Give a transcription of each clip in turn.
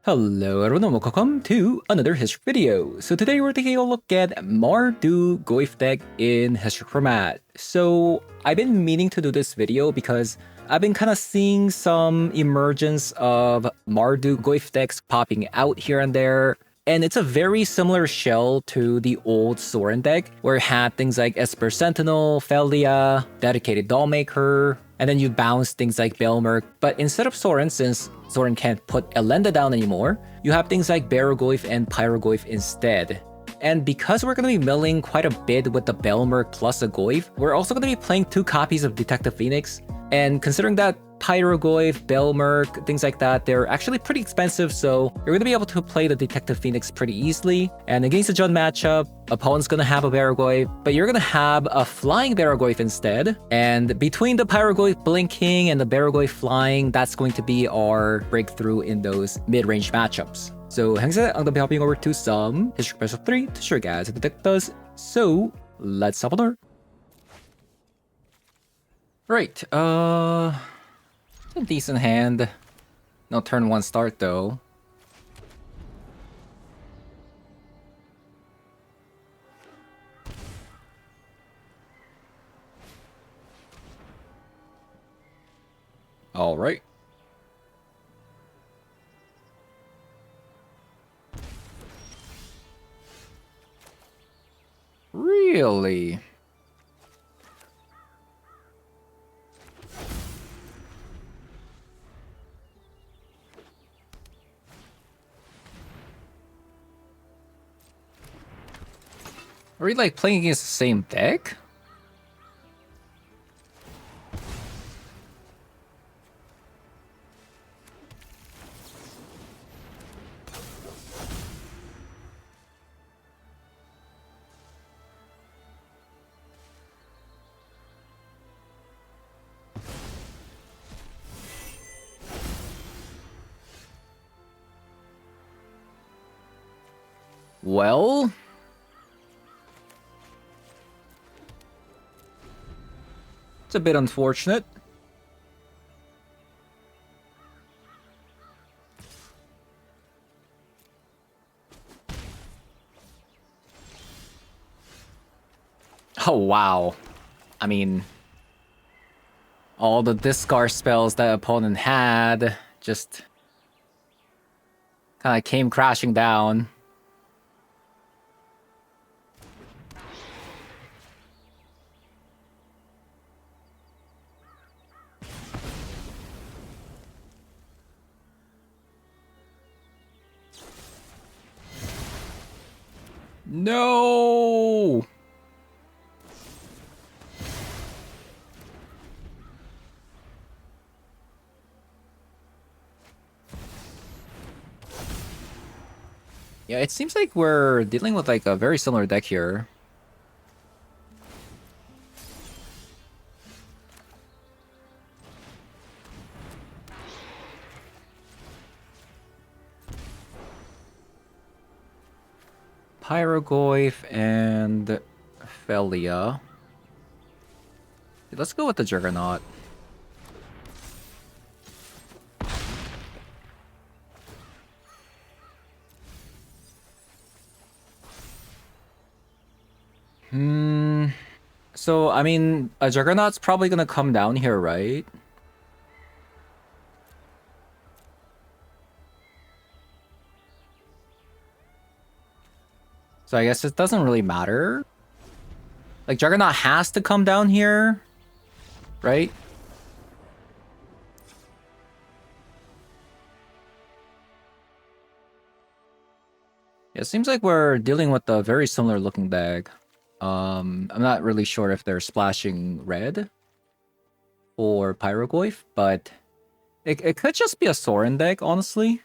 Hello everyone and welcome to another history video. So today we're taking a look at Mardu Goyf deck in history format. So I've been meaning to do this video because I've been kind of seeing some emergence of Mardu Goyf decks popping out here and there. And it's a very similar shell to the old Soren deck, where it had things like Esper Sentinel, Felia, Dedicated Dollmaker, and then you bounce things like Belmerk. But instead of Soren, since Soren can't put Elenda down anymore, you have things like Barogoyf and Pyrogoyf instead. And because we're going to be milling quite a bit with the Belmerk plus a Goyf, we're also going to be playing 2 copies of Detective Phoenix. And considering that Pyrogoyf, Belmerk, things like that, they're actually pretty expensive, so you're going to be able to play the Detective Phoenix pretty easily. And against the Jund matchup, opponent's going to have a Barogoyf, but you're going to have a flying Barogoyf instead. And between the Pyrogoyf blinking and the Barogoyf flying, that's going to be our breakthrough in those mid-range matchups. So hang on, I'm going to be hopping over to some History Special 3 to show you guys what the deck does. So let's hop on over. Right, a decent hand. No turn 1 start though. Alright. Really? Are we like playing against the same deck? Well, it's a bit unfortunate. Oh, wow. I mean, all the discard spells that opponent had just kind of came crashing down. No! Yeah, it seems like we're dealing with like a very similar deck here. Pyrogoyf and Felia. Let's go with the Juggernaut. So, I mean, a Juggernaut's probably gonna come down here, right? So I guess it doesn't really matter. Like, Juggernaut has to come down here, right? Yeah, it seems like we're dealing with a very similar looking deck. I'm not really sure if they're splashing red or Pyrogoyf, but it could just be a Soren deck, honestly.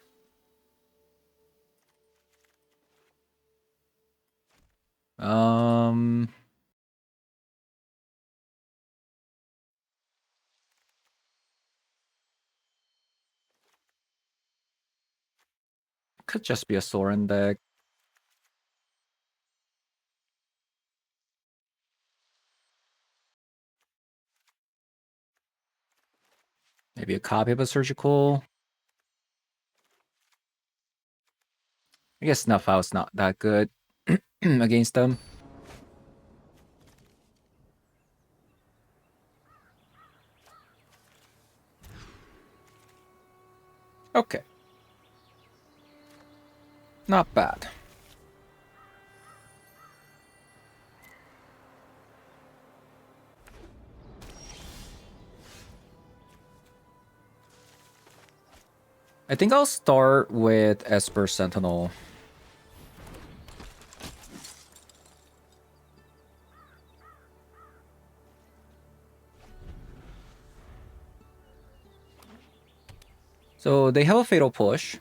Um, could just be a Soren deck. Maybe a copy of a Surgical. I guess Snuff House not that good against them. Okay. Not bad. I think I'll start with Esper Sentinel. So they have a Fatal Push.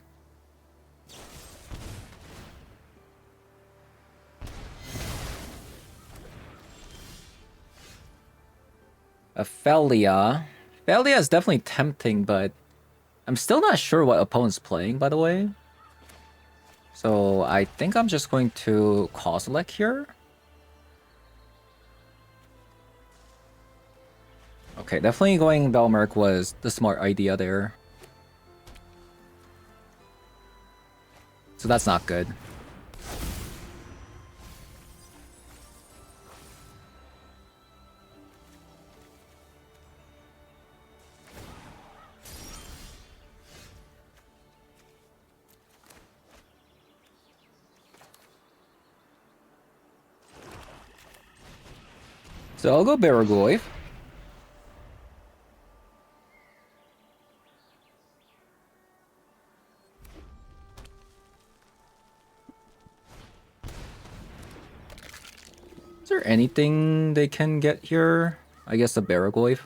Ophelia. Ophelia is definitely tempting, but I'm still not sure what opponent's playing, by the way. So I think I'm just going to Kozilek here. Okay, definitely going Belmerk was the smart idea there. So that's not good. So I'll go BO3. Is there anything they can get here? I guess a BO3.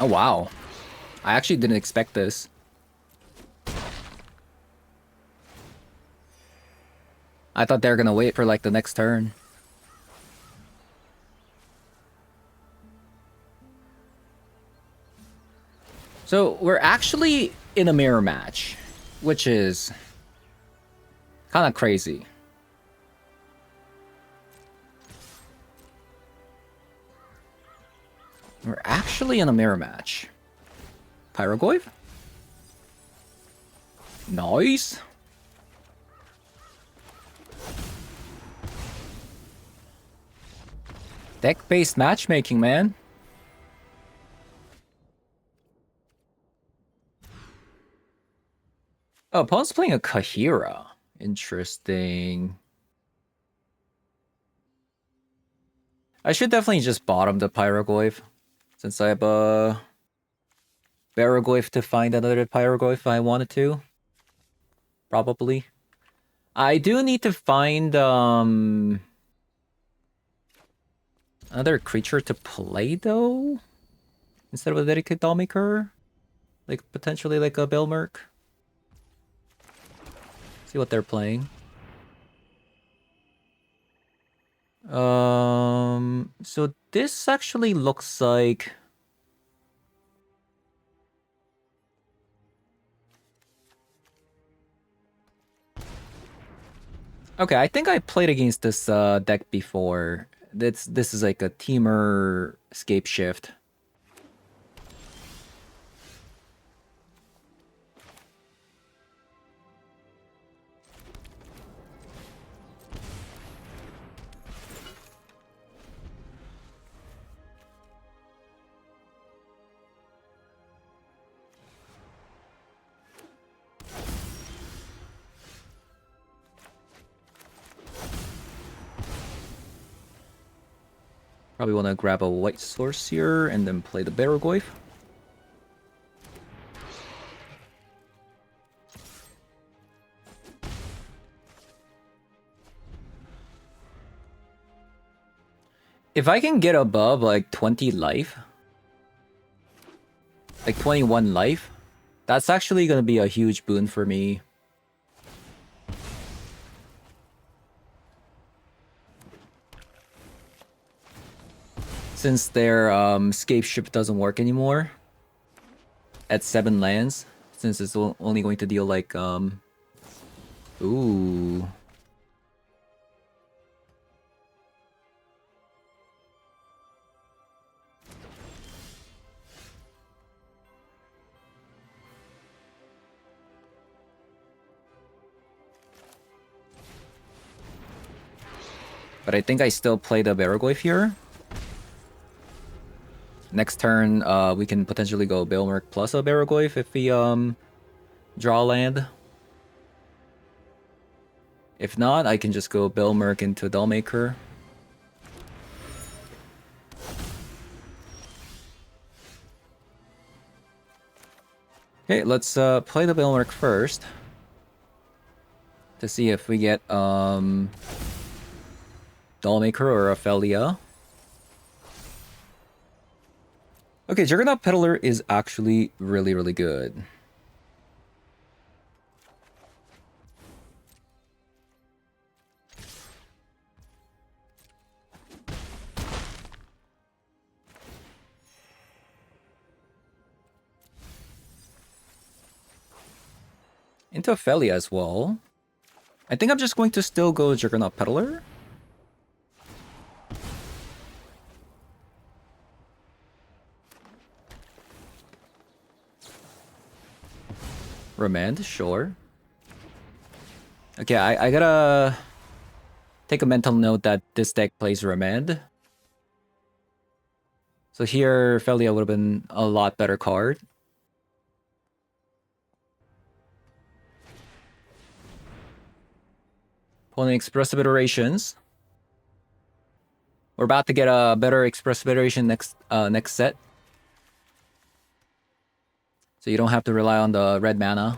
Oh wow. I actually didn't expect this. I thought they were gonna wait for like the next turn. So we're actually in a mirror match, which is kind of crazy. We're actually in a mirror match. Pyrogoyf? Nice. Deck-based matchmaking, man. Oh, opponent's playing a Kahira. Interesting. I should definitely just bottom the Pyrogoyf, since I have a Barragoyf to find another Pyrogoyf if I wanted to. Probably. I do need to find another creature to play though, instead of a dedicated Dollmaker. Like potentially like a Belmerk. See what they're playing. So this actually looks like okay, I think I played against this deck before. This is like a Teamer Scape Shift. Probably want to grab a white source here and then play the Barragoyf. If I can get above like 20 life, like 21 life, that's actually going to be a huge boon for me. Since their scape ship doesn't work anymore at 7 lands, since it's only going to deal like ooh. But I think I still play the Mardu Goyf here. Next turn, we can potentially go Bilmerk plus a Mardu Goyf if we draw land. If not, I can just go Bilmerk into Dollmaker. Okay, let's play the Bilmerk first to see if we get Dollmaker or Ophelia. Okay, Juggernaut Peddler is actually really, really good. Into Ophelia as well. I think I'm just going to still go Juggernaut Peddler. Remand, sure. Okay, I gotta take a mental note that this deck plays Remand. So here, Ophelia would have been a lot better card. Opponent Expressive Iterations. We're about to get a better Expressive Iteration next set. So you don't have to rely on the red mana.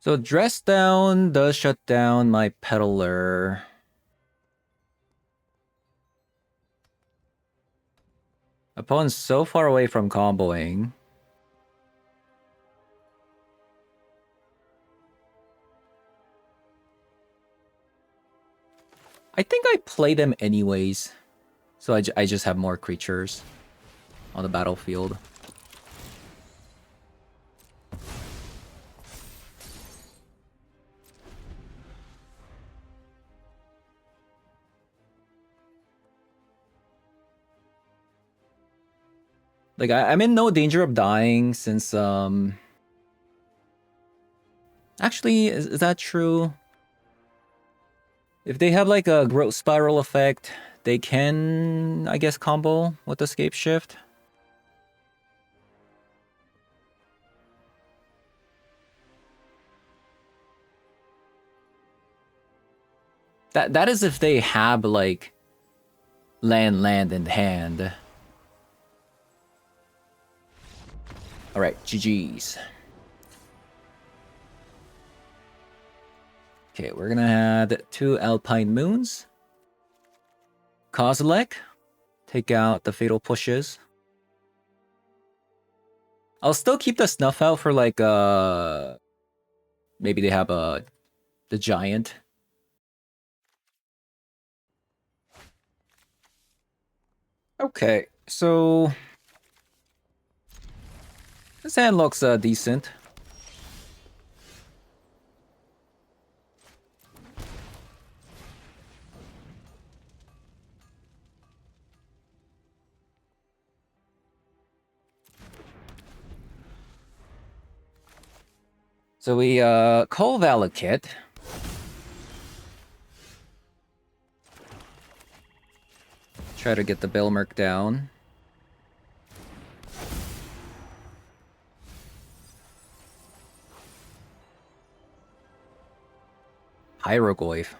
So Dress Down does shut down my Peddler. Opponent's so far away from comboing. I think I play them anyways. So I just have more creatures on the battlefield. Like, I'm in no danger of dying since, Actually, is that true? If they have, like, a growth spiral effect, they can, I guess, combo with Escape Shift. That is if they have, like, land in hand. Alright, GG's. Okay, we're gonna add 2 Alpine Moons. Kozilek. Take out the Fatal Pushes. I'll still keep the Snuff out for like maybe they have the Giant. Okay, so this hand looks decent. So we call Valakut. Try to get the Bilmerk down. Goyf.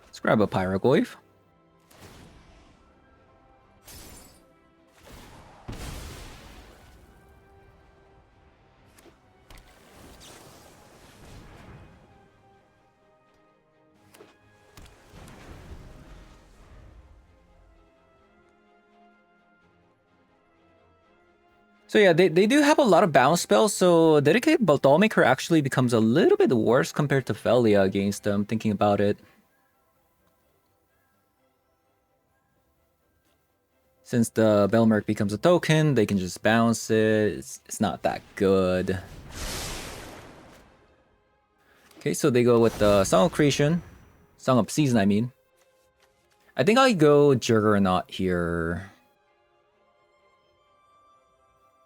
Let's grab a Goyf. So yeah, they do have a lot of bounce spells, so Dedicated Dollmaker actually becomes a little bit worse compared to Felia against them, thinking about it. Since the Belmerk becomes a token, they can just bounce it. It's not that good. Okay, so they go with the Song of Creation. Song of Season, I mean. I think I go Juggernaut here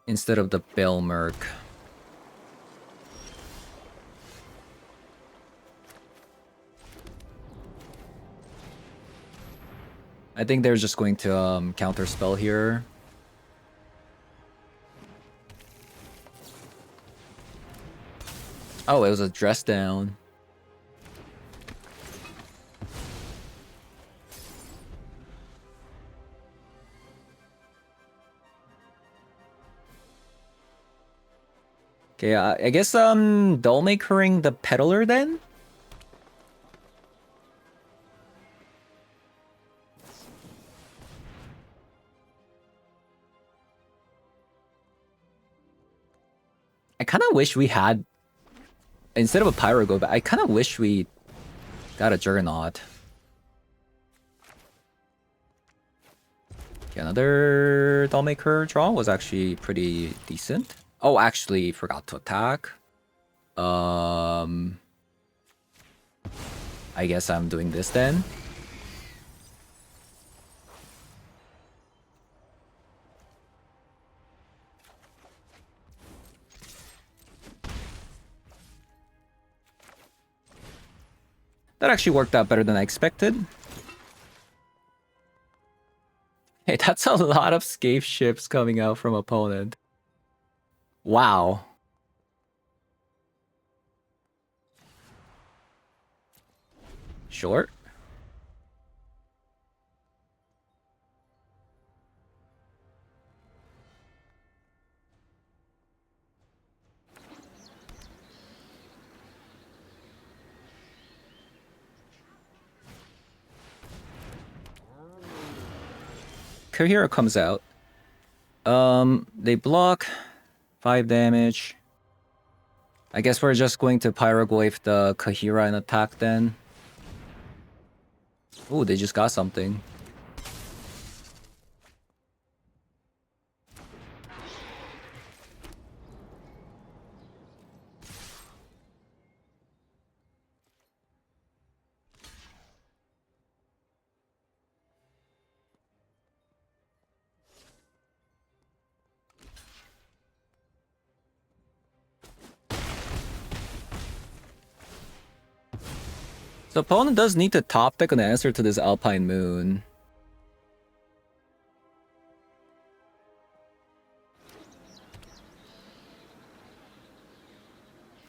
instead of the Belmerk. I think they're just going to counter spell here. Oh, it was a dress down. Okay, I guess Dollmakering the Peddler then? I kind of wish we had, instead of a Pyro Goyf, I kind of wish we got a Juggernaut. Okay, another Dollmaker draw was actually pretty decent. Oh, actually forgot to attack. I guess I'm doing this then. That actually worked out better than I expected. Hey, that's a lot of Scathe ships coming out from opponent. Wow. Short. Cohero comes out. They block 5 damage. I guess we're just going to Pyro Goyf the Kahira and attack then. Oh, they just got something. So opponent does need to top deck an answer to this Alpine Moon.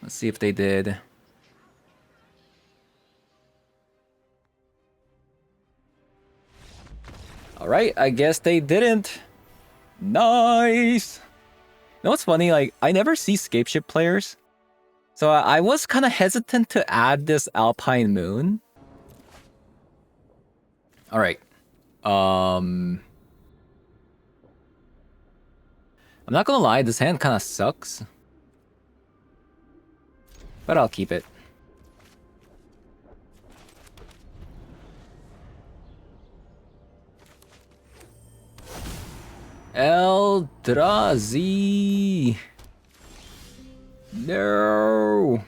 Let's see if they did. Alright, I guess they didn't. Nice! You know what's funny? Like, I never see Scapeship players. So I was kind of hesitant to add this Alpine Moon. Alright. I'm not gonna lie, this hand kind of sucks. But I'll keep it. Eldrazi! No! I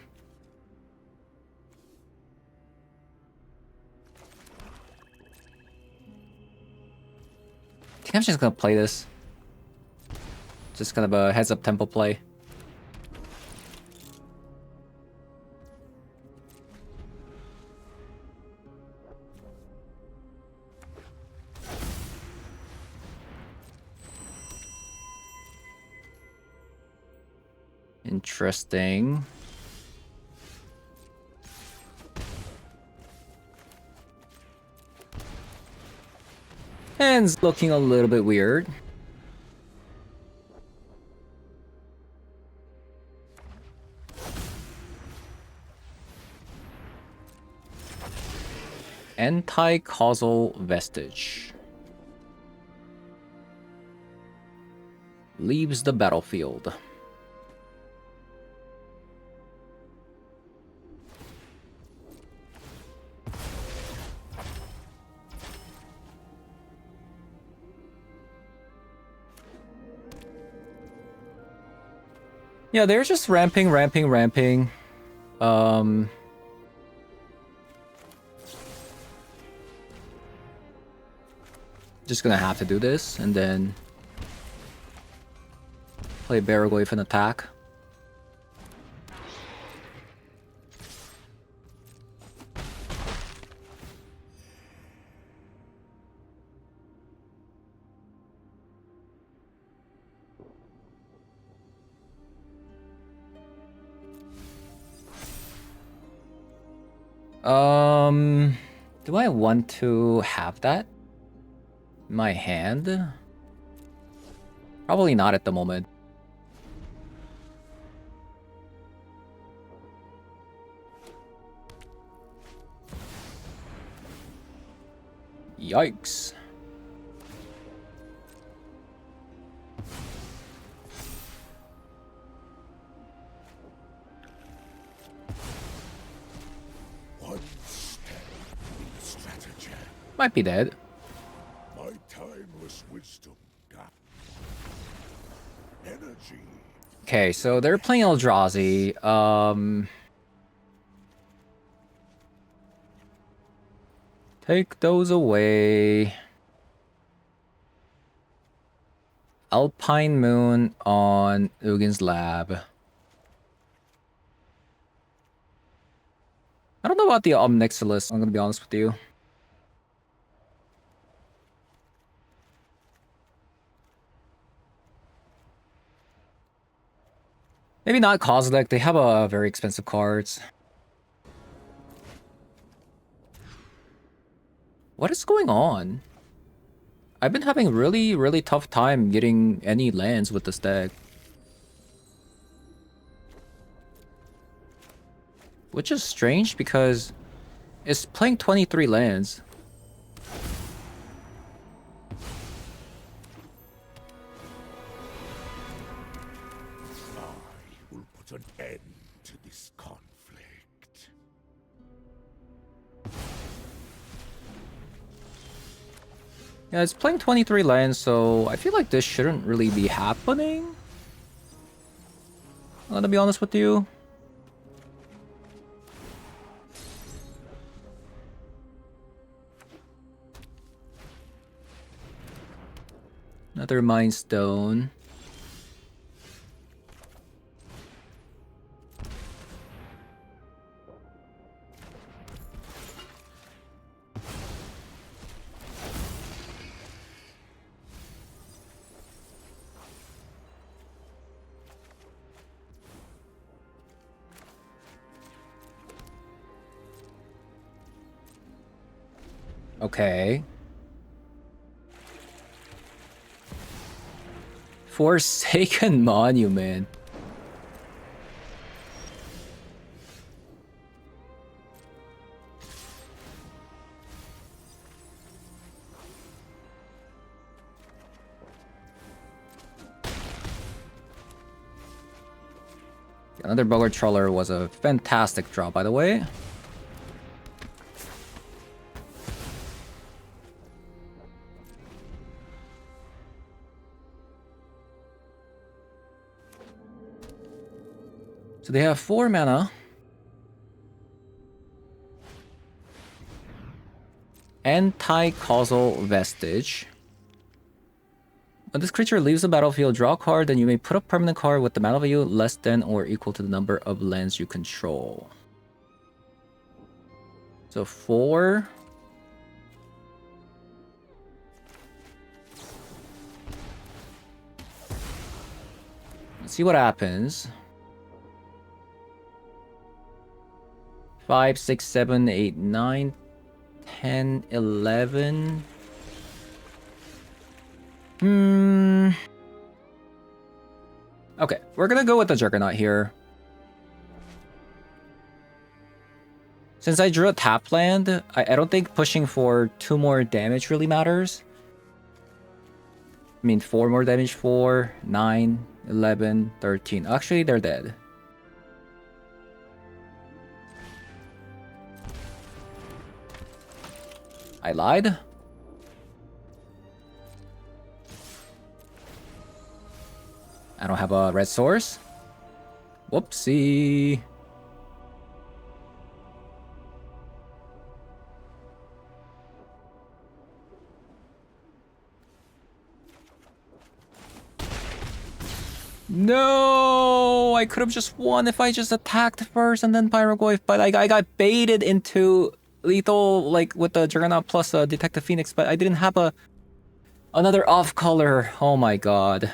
think I'm just gonna play this. Just kind of a heads-up tempo play. Interesting. Hand's looking a little bit weird. Anti-causal vestige. Leaves the battlefield. Yeah, they're just ramping. Just gonna have to do this and then play Mardu Goyf and attack. Do I want to have that in my hand? Probably not at the moment. Yikes. Might be dead. My timeless wisdom. Energy. Okay, so they're playing Eldrazi. Take those away. Alpine Moon on Ugin's Lab. I don't know about the Omnixilus, I'm gonna be honest with you. Maybe not Kozilek, they have a very expensive cards. What is going on? I've been having really tough time getting any lands with this deck. Which is strange because it's playing 23 lands. I will put an end to this conflict. Yeah, it's playing 23 lands, so I feel like this shouldn't really be happening. I'm gonna be honest with you. Another Mind Stone. Okay. Forsaken Monument. Another Bogart Trawler was a fantastic draw, by the way. So they have 4 mana. Anti-causal Vestige. When this creature leaves the battlefield, draw a card, then you may put a permanent card with the mana value less than or equal to the number of lands you control. So 4. Let's see what happens. 5, 6, 7, 8, 9, 10, 11. Okay, we're gonna go with the Juggernaut here. Since I drew a tap land, I don't think pushing for 2 more damage really matters. I mean, 4 more damage, 4, 9, 11, 13. Actually, they're dead. I lied. I don't have a red source. Whoopsie. No, I could have just won if I just attacked first and then Pyrogoyf, but I got baited into lethal, like with the Juggernaut plus Detective Phoenix, but I didn't have another off color. Oh my god.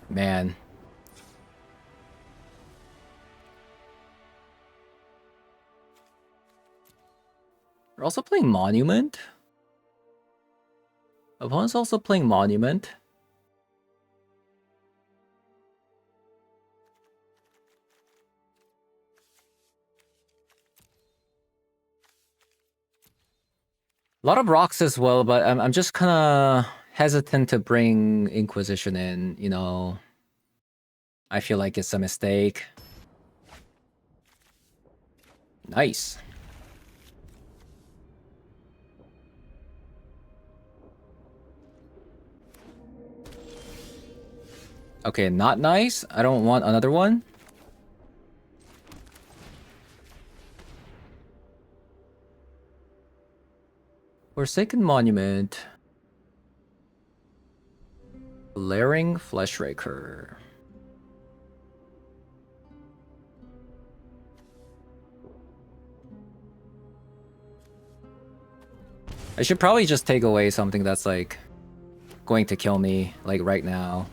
Man. We're also playing Monument. Opponent's also playing Monument. A lot of rocks as well, but I'm just kind of hesitant to bring Inquisition in, you know. I feel like it's a mistake. Nice. Okay, not nice. I don't want another one. Forsaken Monument. Blaring Fleshraker. I should probably just take away something that's like going to kill me like right now.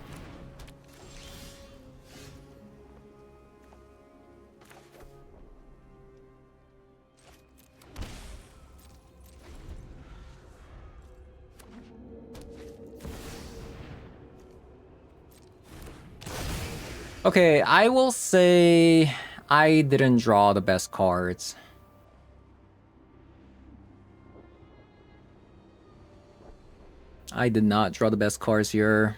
Okay, I will say I didn't draw the best cards. I did not draw the best cards here.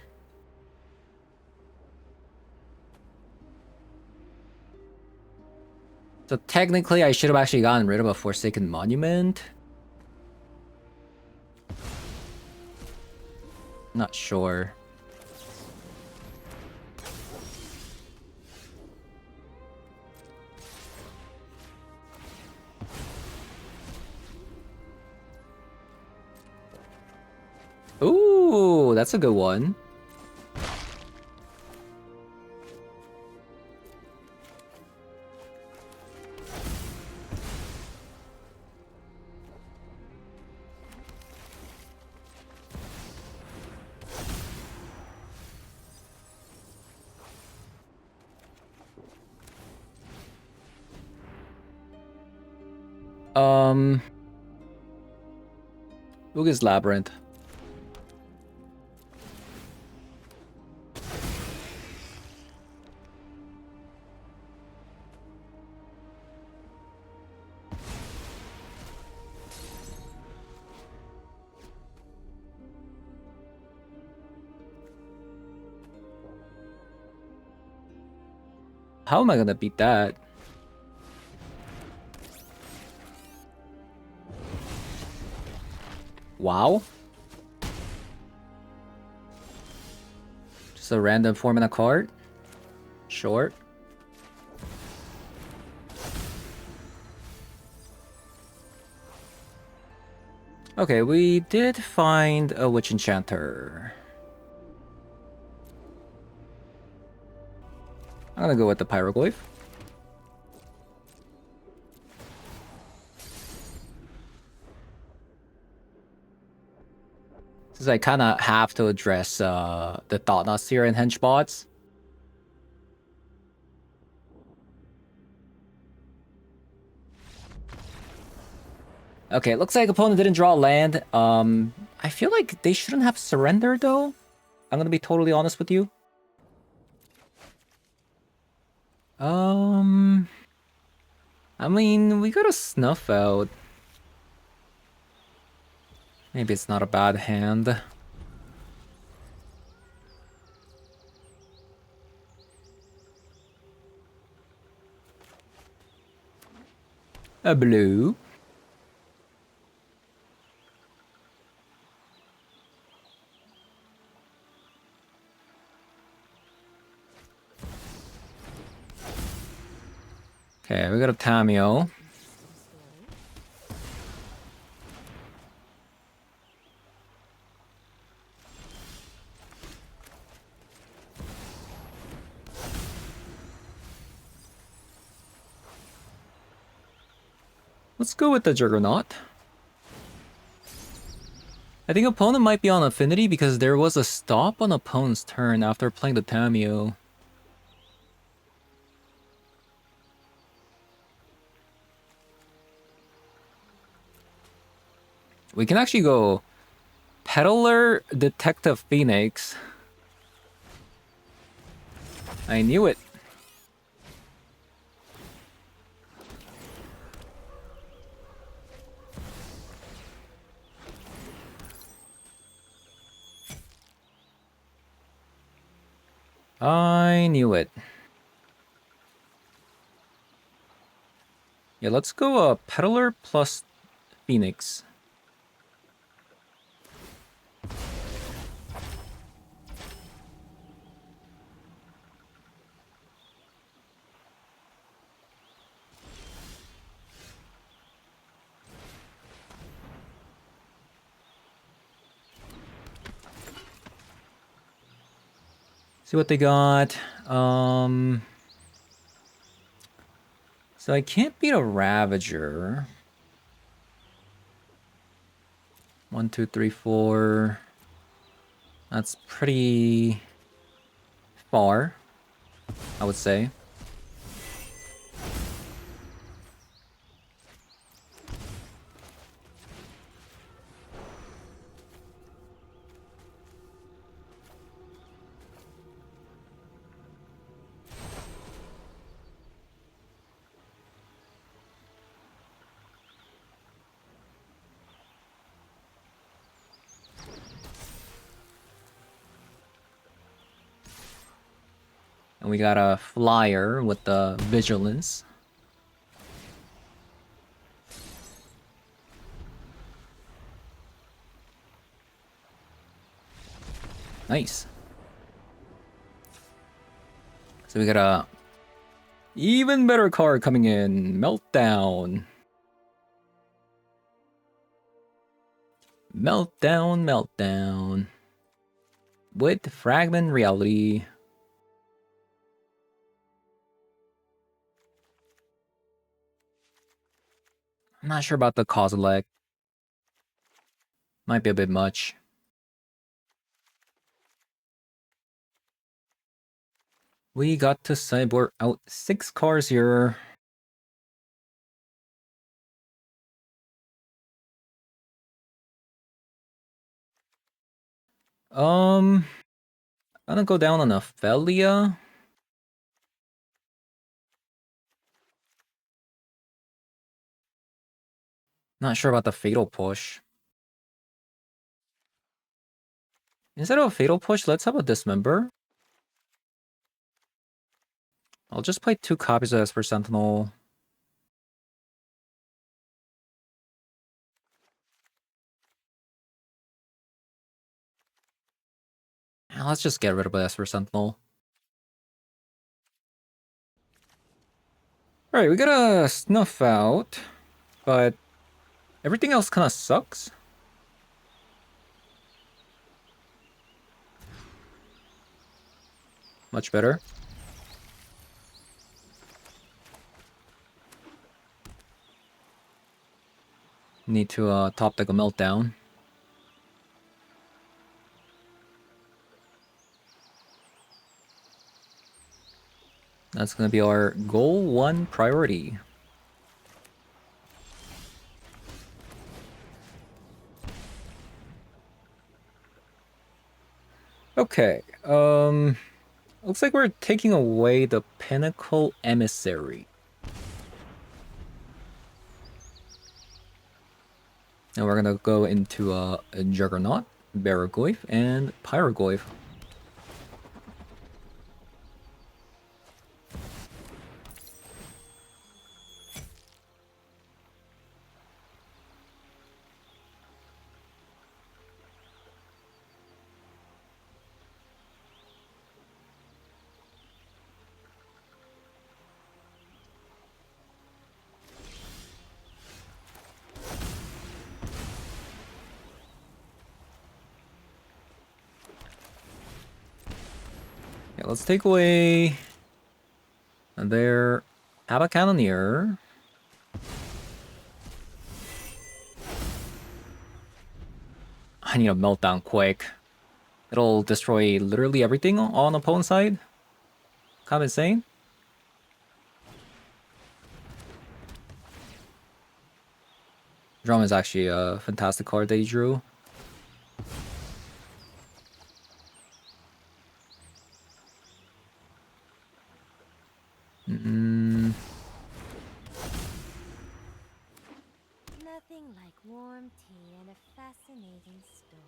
So technically, I should have actually gotten rid of a Forsaken Monument. Not sure. Ooh, that's a good one. Uga's Labyrinth. How am I gonna beat that? Wow. Just a random form in a card? Sure. Okay, we did find a Witch Enchanter. I'm gonna go with the Pyrogoyf. Since I kind of have to address the Thought-Knot Seer and Henchbots. Okay, looks like opponent didn't draw land. I feel like they shouldn't have surrendered though. I'm gonna be totally honest with you. I mean, we got a Snuff Out. Maybe it's not a bad hand. A blue. Okay, we got a Tamio. Let's go with the Juggernaut. I think opponent might be on Affinity because there was a stop on opponent's turn after playing the Tamio. We can actually go Peddler, Detective Phoenix. I knew it. I knew it. Yeah, let's go Peddler plus Phoenix. See what they got. So I can't beat a Ravager. 1, 2, 3, 4. That's pretty far, I would say. And we got a Flyer with the Vigilance. Nice. So we got a even better card coming in. Meltdown. Meltdown. With Fragment Reality. I'm not sure about the Kozilek. Might be a bit much. We got to sideboard out 6 cards here. I'm gonna go down on Ophelia. Not sure about the Fatal Push. Instead of a Fatal Push, let's have a Dismember. I'll just play 2 copies of Esper Sentinel. Let's just get rid of Esper Sentinel. Alright, we got a Snuff out, but everything else kind of sucks. Much better. Need to top deck a Meltdown. That's gonna be our goal 1 priority. Okay, looks like we're taking away the Pinnacle Emissary. And we're gonna go into a Juggernaut, BO3 Goyf, and MTG Goyf. let's take away their Havoc Cannoneer. I need a meltdown quick. It'll destroy literally everything on opponent's side. Kind of insane. Drum is actually a fantastic card that he drew. Nothing like warm tea and a fascinating story.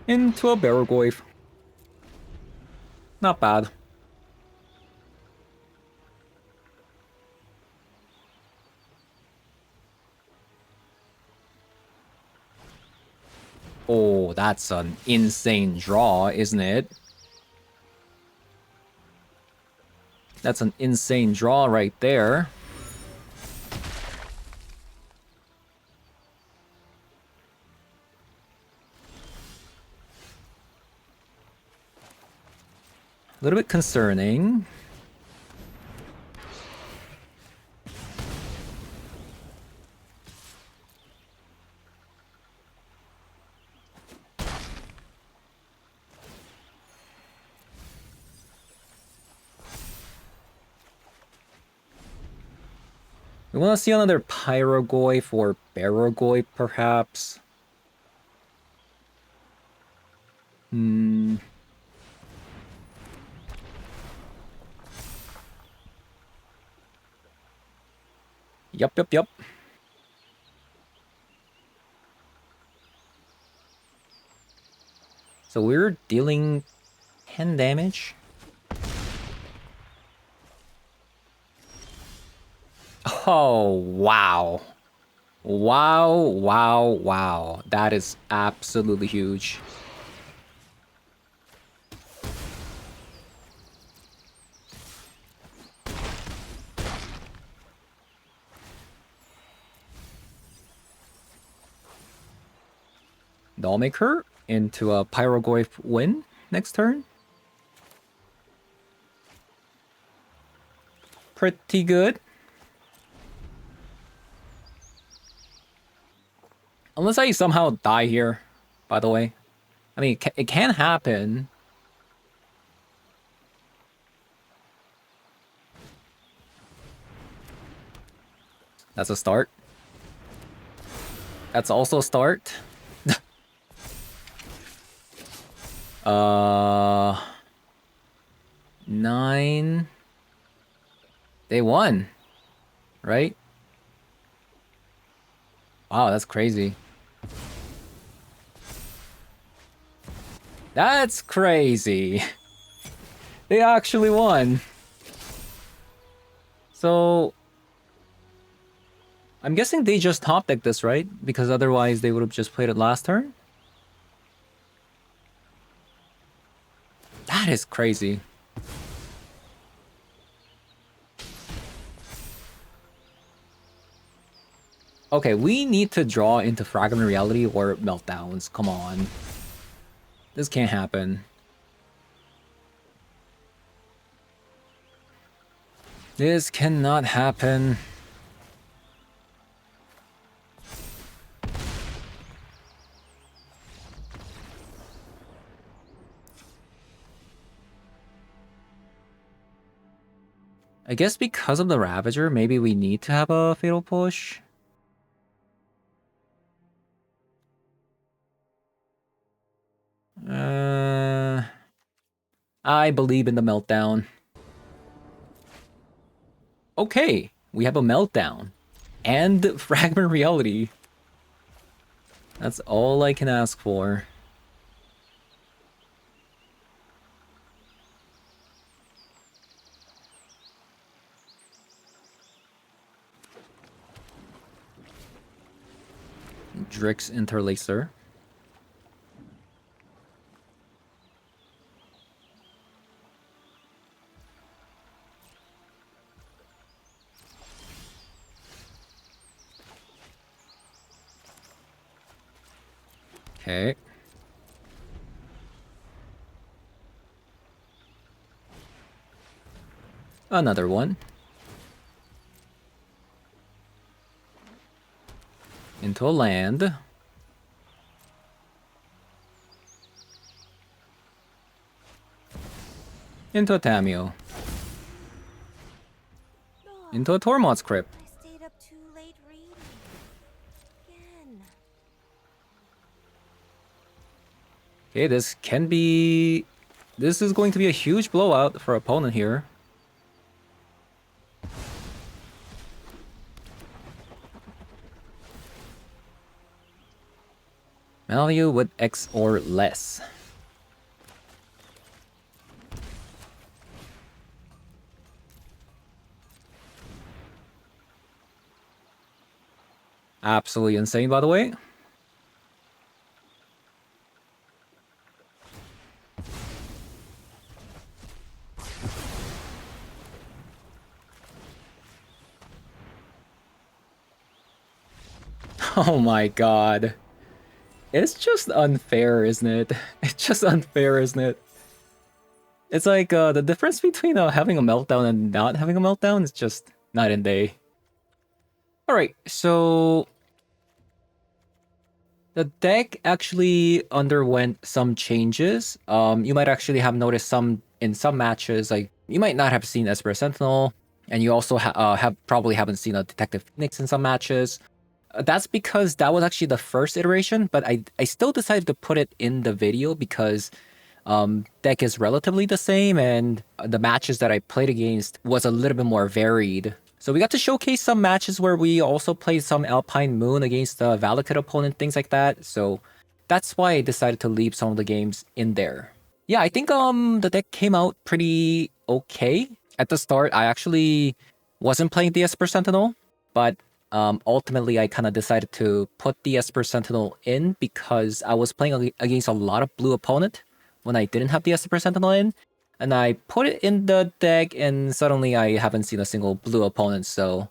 Into a Barrel Goyf. Not bad. Oh, that's an insane draw, isn't it? That's an insane draw right there. A little bit concerning. We want to see another Pyrogoyf or Barogoyf, perhaps. Yup. So we're dealing 10 damage. Oh, wow. Wow. That is absolutely huge. Dollmaker into a Pyrogoyf win next turn. Pretty good. Unless I somehow die here, by the way. I mean, it can happen. That's a start. That's also a start. 9. They won, right? Wow, that's crazy. That's crazy. They actually won. So I'm guessing they just top decked this, right? Because otherwise they would have just played it last turn. That is crazy. Okay, we need to draw into Fragment Reality or Meltdowns. Come on. This can't happen. This cannot happen. I guess because of the Ravager, maybe we need to have a Fatal Push. I believe in the Meltdown. Okay, we have a Meltdown. And Fragment Reality. That's all I can ask for. Drix Interlacer. Okay. Another one. Into a land. Into a Tamio. Into a Tormod's Crypt. I stayed up too late reading. Again. Okay, this can be... This is going to be a huge blowout for opponent here. Value with X or less. Absolutely insane, by the way. Oh my god. It's just unfair, isn't it? It's just unfair, isn't it? It's like the difference between having a meltdown and not having a meltdown is just night and day. Alright, so... The deck actually underwent some changes. You might actually have noticed in some matches, like, you might not have seen Esper Sentinel, and you also probably haven't seen a Detective Phoenix in some matches. That's because that was actually the first iteration, but I still decided to put it in the video because deck is relatively the same, and the matches that I played against was a little bit more varied. So we got to showcase some matches where we also played some Alpine Moon against a Valakut opponent, things like that. So that's why I decided to leave some of the games in there. Yeah, I think the deck came out pretty okay. At the start, I actually wasn't playing the Esper Sentinel, but ultimately I kind of decided to put the Esper Sentinel in because I was playing against a lot of blue opponent when I didn't have the Esper Sentinel in. And I put it in the deck, and suddenly I haven't seen a single blue opponent, so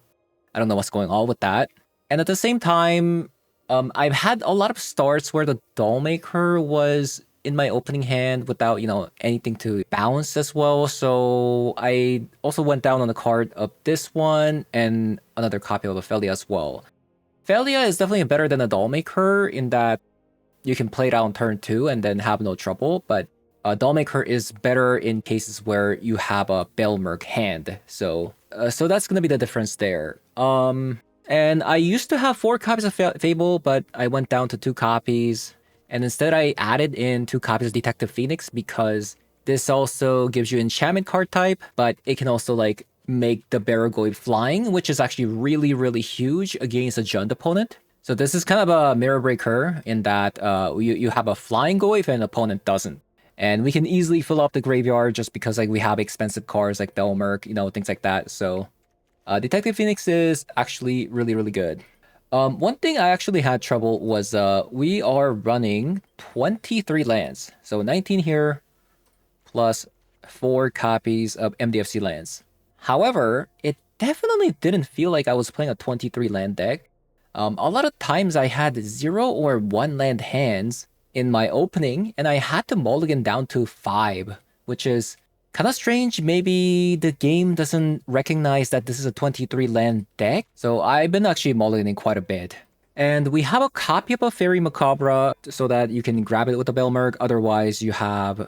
I don't know what's going on with that. And at the same time, I've had a lot of starts where the Dollmaker was in my opening hand without, anything to bounce as well. So I also went down on the card of this one and another copy of Ophelia as well. Ophelia is definitely better than a Dollmaker in that you can play it out on turn 2 and then have no trouble, but Dollmaker is better in cases where you have a Belmerk hand, so that's gonna be the difference there. And I used to have 4 copies of Fable, but I went down to 2 copies, and instead I added in 2 copies of Detective Phoenix because this also gives you enchantment card type, but it can also like make the Baragoid flying, which is actually really, really huge against a Jund opponent. So this is kind of a mirror breaker in that you have a flying Goyf and an opponent doesn't. And we can easily fill up the graveyard just because like we have expensive cards like Belmerk, things like that. So Detective Phoenix is actually really, really good. One thing I actually had trouble was we are running 23 lands. So 19 here plus 4 copies of MDFC lands. However, it definitely didn't feel like I was playing a 23 land deck. A lot of times I had 0 or 1 land hands in my opening, and I had to mulligan down to 5, which is kind of strange. Maybe the game doesn't recognize that this is a 23 land deck, so I've been actually mulliganing quite a bit. And we have a copy of a Fairy Macabre so that you can grab it with the Belmerk, otherwise you have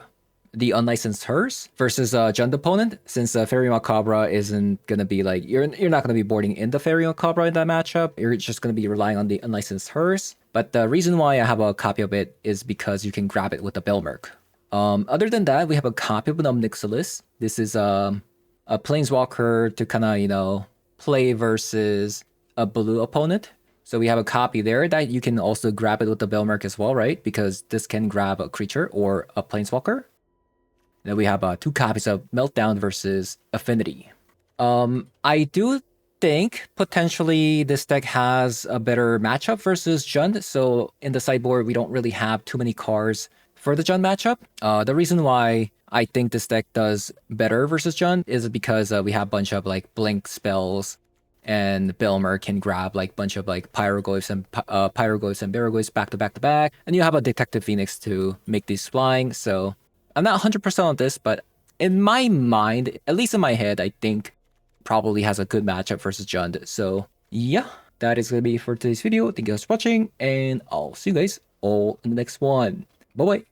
the Unlicensed Hearse versus a Jund opponent, since Fairy Macabre isn't gonna be like, you're not gonna be boarding in the Fairy Macabre in that matchup, you're just gonna be relying on the Unlicensed Hearse. But the reason why I have a copy of it is because you can grab it with the Belmerk. Other than that, we have a copy of an Omnixilus. This is a Planeswalker to kind of, play versus a blue opponent. So we have a copy there that you can also grab it with the Belmerk as well, right? Because this can grab a creature or a Planeswalker. Then we have 2 copies of Meltdown versus Affinity. I do think potentially this deck has a better matchup versus Jund. So in the sideboard, we don't really have too many cards for the Jund matchup. The reason why I think this deck does better versus Jund is because we have a bunch of like blink spells and Belmer can grab like bunch of like Pyroglyphs and Baroglyphs back to back to back, and you have a Detective Phoenix to make these flying. So I'm not 100% on this, but in my mind, at least in my head, I think probably has a good matchup versus Jund. So yeah, that is gonna be for today's video. Thank you guys for watching, and I'll see you guys all in the next one. Bye bye.